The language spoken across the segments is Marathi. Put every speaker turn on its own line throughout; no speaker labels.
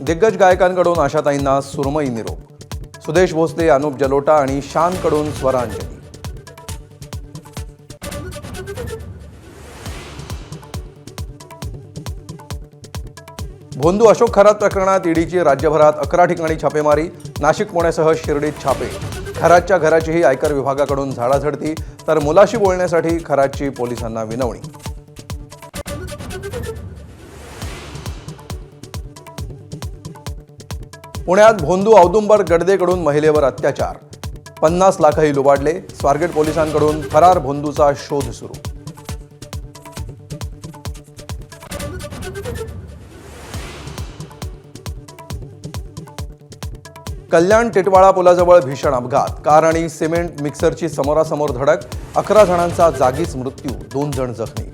दिग्गज गायकांकडून आशाताईंना सुरमई निरोप। सुदेश भोसले, अनुप जलोटा आणि शानकडून स्वरांजली। भोंदू अशोक खरात प्रकरणात ईडीची राज्यभरात 11 ठिकाणी छापेमारी। नाशिक, पुण्यासह शिर्डीत छापे। खरातच्या घराचीही आयकर विभागाकडून झाडाझडती, तर मुलाशी बोलण्यासाठी खरातची पोलिसांना विनवणी। पुण्यात भोंदू औदुंबर गडदेकडून महिलेवर अत्याचार। 50 लाखही लुबाडले। स्वारगेट पोलिसांकडून फरार भोंदूचा शोध सुरू। कल्याण टिटवाळा पुलाजवळ भीषण अपघात। कार आणि सिमेंट मिक्सरची समोरासमोर धडक। 11 जणांचा जागीच मृत्यू, 2 जण जखमी।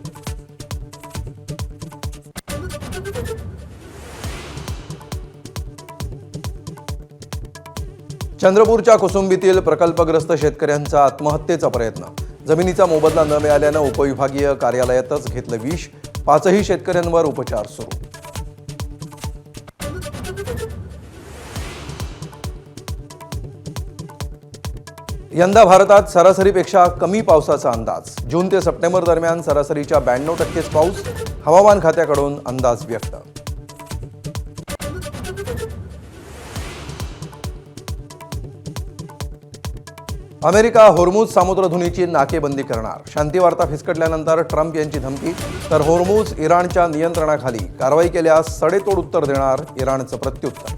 चंद्रपूरच्या कुसुंबीतील प्रकल्पग्रस्त शेतकऱ्यांचा आत्महत्येचा प्रयत्न। जमिनीचा मोबदला न मिळाल्यानं उपविभागीय कार्यालयातच घेतलं विष। 5ही शेतकऱ्यांवर उपचार सुरू। यंदा भारतात सरासरीपेक्षा कमी पावसाचा अंदाज। जून ते सप्टेंबर दरम्यान सरासरीच्या 92% पाऊस। हवामान खात्याकडून अंदाज व्यक्त। अमेरिका होर्मुझ सामुद्रधुनीची नाकेबंदी करणार। शांती वार्ता फिसकटल्यानंतर ट्रम्प यांची धमकी, तर होर्मुझ इराणच्या नियंत्रणाखाली कारवाई केल्यास सडेतोड उत्तर देणार इराणचं प्रत्युत्तर।